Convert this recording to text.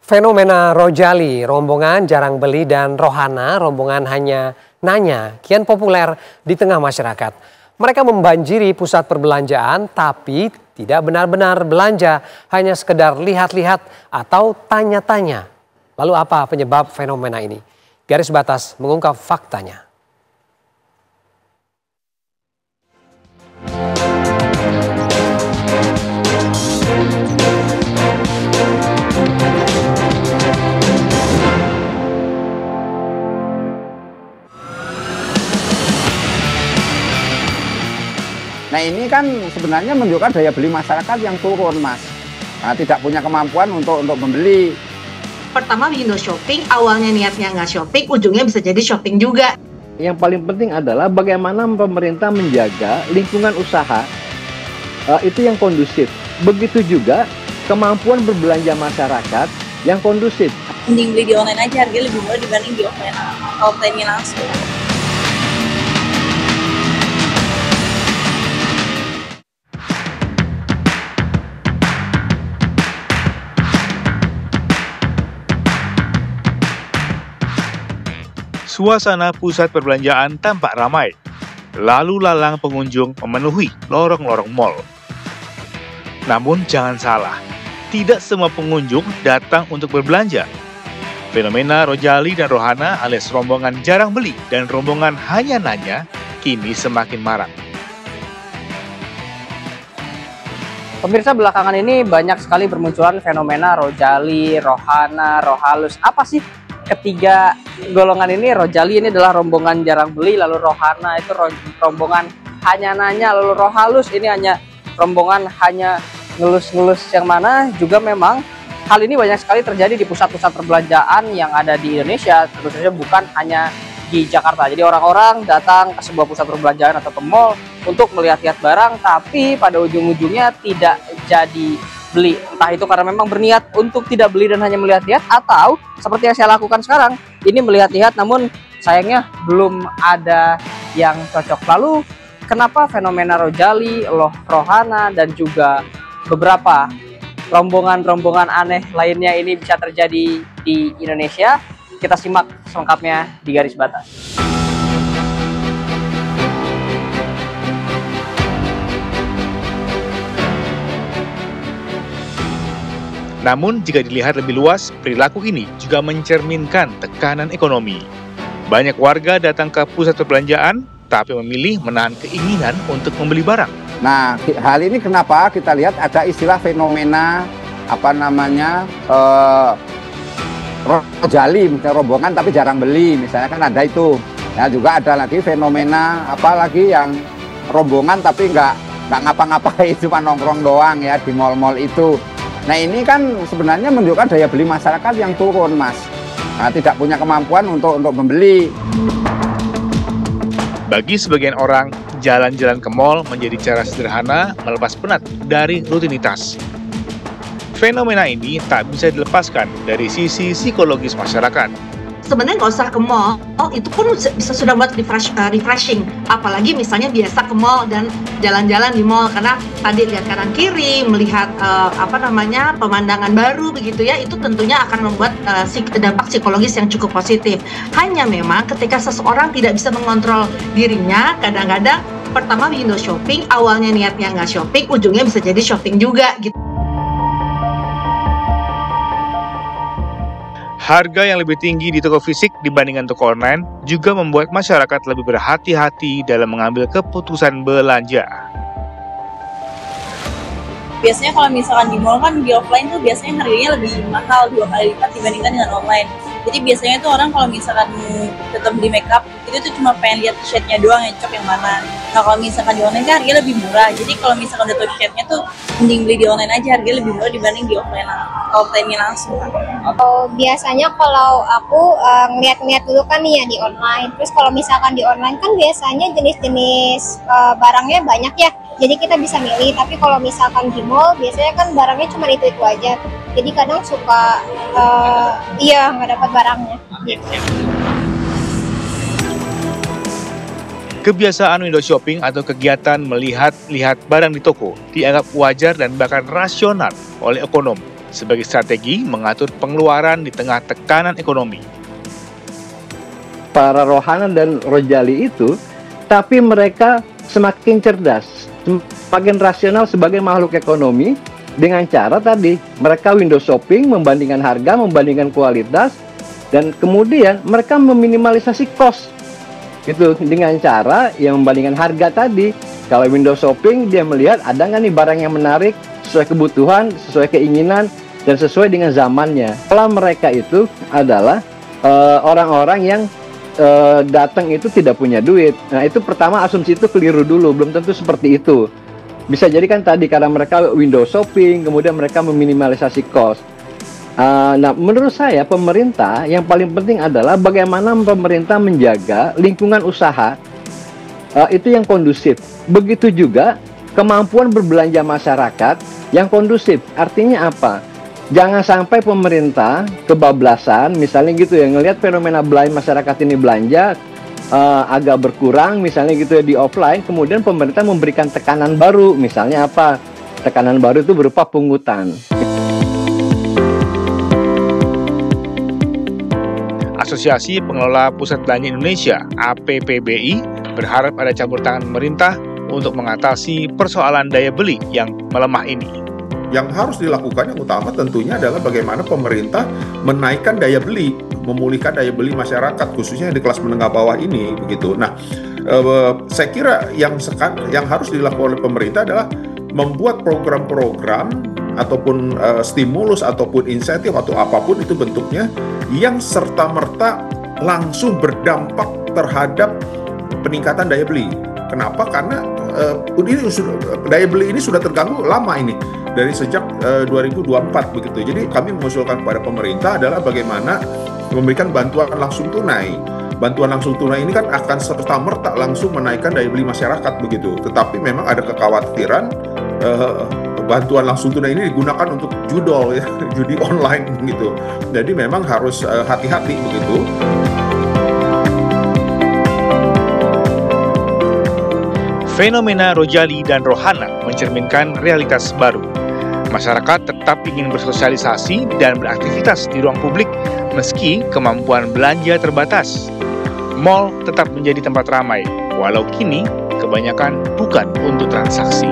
Fenomena Rojali, rombongan jarang beli dan rohana, rombongan hanya nanya, kian populer di tengah masyarakat. Mereka membanjiri pusat perbelanjaan tapi tidak benar-benar belanja, hanya sekedar lihat-lihat atau tanya-tanya. Lalu apa penyebab fenomena ini? Garis Batas mengungkap faktanya. Nah ini kan sebenarnya menunjukkan daya beli masyarakat yang turun, Mas. Nah, tidak punya kemampuan untuk membeli. Pertama window shopping, awalnya niatnya nggak shopping, ujungnya bisa jadi shopping juga. Yang paling penting adalah bagaimana pemerintah menjaga lingkungan usaha itu yang kondusif. Begitu juga kemampuan berbelanja masyarakat yang kondusif. Mending beli di online aja, harganya lebih murah dibanding di offline. Offline-nya langsung. Suasana pusat perbelanjaan tampak ramai. Lalu lalang pengunjung memenuhi lorong-lorong mal. Namun jangan salah, tidak semua pengunjung datang untuk berbelanja. Fenomena Rojali dan Rohana alias rombongan jarang beli dan rombongan hanya nanya kini semakin marak. Pemirsa, belakangan ini banyak sekali bermunculan fenomena Rojali, Rohana, Rohalus. Apa sih ketiga golongan ini? Rojali ini adalah rombongan jarang beli, lalu Rohana itu rombongan hanya nanya, lalu Rohalus ini hanya rombongan hanya ngelus-ngelus yang mana. Juga memang hal ini banyak sekali terjadi di pusat-pusat perbelanjaan yang ada di Indonesia, tentu saja bukan hanya di Jakarta. Jadi orang-orang datang ke sebuah pusat perbelanjaan atau ke mall untuk melihat-lihat barang, tapi pada ujung-ujungnya tidak jadi beli. Entah itu karena memang berniat untuk tidak beli dan hanya melihat-lihat, atau seperti yang saya lakukan sekarang, ini melihat-lihat namun sayangnya belum ada yang cocok. Lalu kenapa fenomena Rojali, Rohana, dan juga beberapa rombongan-rombongan aneh lainnya ini bisa terjadi di Indonesia? Kita simak selengkapnya di Garis Batas. Namun jika dilihat lebih luas, perilaku ini juga mencerminkan tekanan ekonomi. Banyak warga datang ke pusat perbelanjaan, tapi memilih menahan keinginan untuk membeli barang. Nah, hal ini kenapa kita lihat ada istilah fenomena Rojali, misalnya rombongan tapi jarang beli, misalnya kan ada itu. Ya juga ada lagi fenomena apalagi yang rombongan tapi nggak ngapa-ngapain, cuma nongkrong doang ya di mal-mal itu. Nah ini kan sebenarnya menunjukkan daya beli masyarakat yang turun, Mas. Nah, tidak punya kemampuan untuk membeli. Bagi sebagian orang, jalan-jalan ke mal menjadi cara sederhana melepas penat dari rutinitas. Fenomena ini tak bisa dilepaskan dari sisi psikologis masyarakat. Sebenarnya nggak usah ke mall, itu pun bisa sudah buat refreshing. Apalagi misalnya biasa ke mall dan jalan-jalan di mall, karena tadi lihat kanan kiri, melihat pemandangan baru begitu ya, itu tentunya akan membuat dampak psikologis yang cukup positif. Hanya memang ketika seseorang tidak bisa mengontrol dirinya, kadang-kadang pertama window shopping, awalnya niatnya nggak shopping, ujungnya bisa jadi shopping juga gitu. Harga yang lebih tinggi di toko fisik dibandingkan toko online juga membuat masyarakat lebih berhati-hati dalam mengambil keputusan belanja. Biasanya kalau misalkan di mall kan, di offline tuh biasanya harganya lebih mahal 2 kali lipat dibandingkan dengan online. Jadi biasanya tuh orang kalau misalkan tetap beli makeup, itu tuh cuma pengen lihat shade-nya doang yang cocok yang mana. Nah kalau misalkan di online kan harganya lebih murah. Jadi kalau misalkan udah tahu shade-nya tuh mending beli di online aja, harganya lebih murah dibanding di offline-nya langsung. Biasanya kalau aku ngeliat-ngeliat dulu kan nih ya di online. Terus kalau misalkan di online kan biasanya jenis-jenis barangnya banyak ya. Jadi kita bisa milih. Tapi kalau misalkan di mall biasanya kan barangnya cuma itu aja. Jadi kadang suka nggak dapat barangnya. Kebiasaan window shopping atau kegiatan melihat-lihat barang di toko dianggap wajar dan bahkan rasional oleh ekonom. sebagai strategi mengatur pengeluaran di tengah tekanan ekonomi. Para rohana dan rojali itu, tapi mereka semakin cerdas, semakin rasional sebagai makhluk ekonomi dengan cara tadi mereka window shopping, membandingkan harga, membandingkan kualitas, dan kemudian mereka meminimalisasi cost gitu dengan cara yang membandingkan harga tadi. Kalau window shopping dia melihat ada nggak nih barang yang menarik sesuai kebutuhan, sesuai keinginan, dan sesuai dengan zamannya. Kalau mereka itu adalah orang-orang yang datang itu tidak punya duit. Nah itu pertama asumsi itu keliru dulu, belum tentu seperti itu. Bisa jadi kan tadi karena mereka window shopping, kemudian mereka meminimalisasi cost. Nah menurut saya pemerintah yang paling penting adalah bagaimana pemerintah menjaga lingkungan usaha itu yang kondusif. Begitu juga kemampuan berbelanja masyarakat yang kondusif. Artinya apa? Jangan sampai pemerintah kebablasan, misalnya gitu ya, ngelihat fenomena masyarakat ini belanja agak berkurang, misalnya gitu ya di offline, kemudian pemerintah memberikan tekanan baru, misalnya apa? Tekanan baru itu berupa pungutan. Asosiasi Pengelola Pusat Belanja Indonesia (APPBI) berharap ada campur tangan pemerintah untuk mengatasi persoalan daya beli yang melemah ini. Yang harus dilakukan yang utama tentunya adalah bagaimana pemerintah menaikkan daya beli, memulihkan daya beli masyarakat, khususnya di kelas menengah bawah ini, begitu. Nah, saya kira yang harus dilakukan oleh pemerintah adalah membuat program-program ataupun stimulus ataupun insentif atau apapun itu bentuknya yang serta-merta langsung berdampak terhadap peningkatan daya beli. Kenapa? Karena daya beli ini sudah terganggu lama ini, dari sejak 2024 begitu. Jadi kami mengusulkan kepada pemerintah adalah bagaimana memberikan bantuan langsung tunai. Bantuan langsung tunai ini kan akan serta-merta langsung menaikkan daya beli masyarakat begitu. Tetapi memang ada kekhawatiran bantuan langsung tunai ini digunakan untuk judi online gitu. Jadi memang harus hati-hati begitu. Fenomena rojali dan rohana mencerminkan realitas baru. Masyarakat tetap ingin bersosialisasi dan beraktivitas di ruang publik meski kemampuan belanja terbatas. Mal tetap menjadi tempat ramai, walau kini kebanyakan bukan untuk transaksi.